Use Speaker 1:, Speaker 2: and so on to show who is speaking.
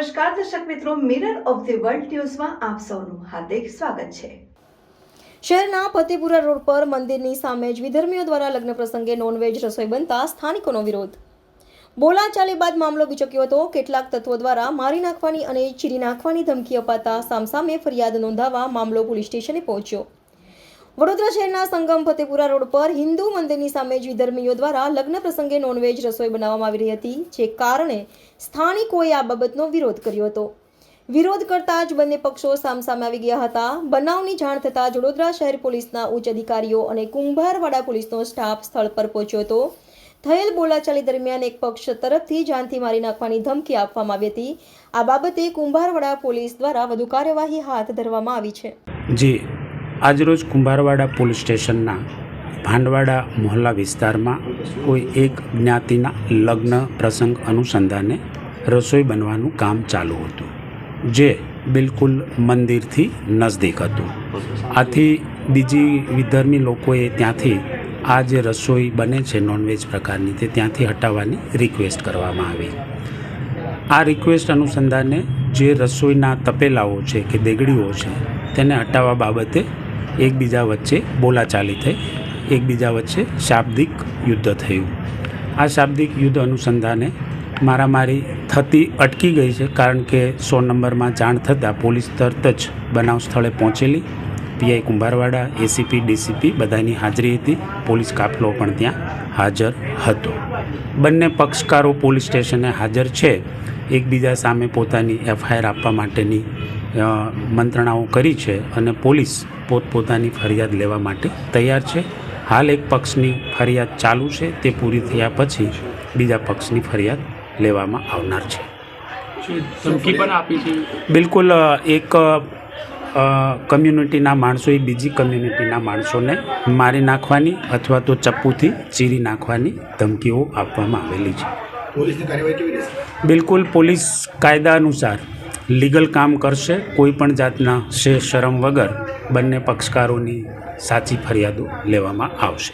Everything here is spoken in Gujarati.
Speaker 1: નમસ્કાર દર્શક મિત્રો, મિરર ઓફ ધ વર્લ્ડ ન્યૂઝમાં આપ સૌનું હાર્દિક સ્વાગત છે।
Speaker 2: શહેરના ફતેપુરા રોડ પર મંદિરની સામે જ વિધર્મીઓ દ્વારા લગ્ન પ્રસંગે નોનવેજ રસોઈ બનતા સ્થાનિકોનો વિરોધ। બોલાચાલી બાદ મામલો વિચક્યો હતો। કેટલાક તત્વો દ્વારા મારી નાખવાની અને ચીરી નાખવાની ધમકી અપાતા સામસામે ફરિયાદ નોંધાવા મામલો પોલીસ સ્ટેશને પહોંચ્યો। વડોદરા શહેરના સંગમ ફતેપુરા રોડ પર હિન્દુ મંદિરની સામે જ વિધર્મીઓ દ્વારા લગ્ન પ્રસંગે નોનવેજ રસોઈ બનાવવામાં આવી રહી હતી, જે કારણે સ્થાનિકોએ આ બાબતનો વિરોધ કર્યો હતો। વિરોધ કરતા જ બંને પક્ષો સામસામે આવી ગયા હતા। બનાવની જાણ થતાં વડોદરા શહેર પોલીસના ઉચ્ચ અધિકારીઓ અને કુંભારવાડા પોલીસનો સ્ટાફ સ્થળ પર પહોંચ્યો હતો। થયેલ બોલાચાલી દરમિયાન એક પક્ષ તરફથી જાનથી મારી નાખવાની ધમકી આપવામાં આવી હતી। આ બાબતે કુંભારવાડા પોલીસ દ્વારા વધુ કાર્યવાહી હાથ ધરવામાં આવી છે।
Speaker 3: જી, આજરોજ કુંભારવાડા પોલીસ સ્ટેશનના ભાંડવાડા મોહલ્લા વિસ્તારમાં કોઈ એક જ્ઞાતિના લગ્ન પ્રસંગ અનુસંધાને રસોઈ બનવાનું કામ ચાલુ હતું, જે બિલકુલ મંદિરથી નજદીક હતું। આથી બીજી વિધર્મી લોકોએ ત્યાંથી આ જે રસોઈ બને છે નોનવેજ પ્રકારની તે ત્યાંથી હટાવવાની રિક્વેસ્ટ કરવામાં આવી। આ રિક્વેસ્ટ અનુસંધાને જે રસોઈના તપેલાઓ છે કે દેગડીઓ છે તેને હટાવવા બાબતે એકબીજા વચ્ચે બોલાચાલી થઈ, એકબીજા વચ્ચે શાબ્દિક યુદ્ધ થયું। આ શાબ્દિક યુદ્ધ અનુસંધાને મારામારી થતી અટકી ગઈ છે, કારણ કે 100 નંબરમાં જાણ થતાં પોલીસ તરત જ બનાવ સ્થળે પહોંચેલી। પીઆઈ કુંભારવાડા, એસીપી, ડીસીપી બધાની હાજરી હતી। પોલીસ કાફલો પણ ત્યાં હાજર હતો। બંને પક્ષકારો પોલીસ સ્ટેશને હાજર છે। એકબીજા સામે પોતાની એફઆઈઆર આપવા માટેની મંત્રણાઓ કરી છે અને પોલીસ પોતપોતાની ફરિયાદ લેવા માટે તૈયાર છે। હાલ એક પક્ષની ફરિયાદ ચાલુ છે, તે પૂરી થયા પછી બીજા પક્ષની ફરિયાદ લેવામાં આવનાર છે।
Speaker 4: ધમકી પણ આપી છે?
Speaker 3: બિલકુલ, એક કમ્યુનિટીના માણસોએ બીજી કમ્યુનિટીના માણસોને મારી નાખવાની અથવા તો ચપ્પુથી ચીરી નાખવાની ધમકીઓ આપવામાં આવેલી છે।
Speaker 4: પોલીસની કાર્યવાહી કેવી રહેશે?
Speaker 3: બિલકુલ, પોલીસ કાયદા અનુસાર લીગલ કામ કરશે। કોઈ પણ જાતના શરમ વગર બંને પક્ષકારોની સાચી ફરિયાદો લેવામાં આવશે।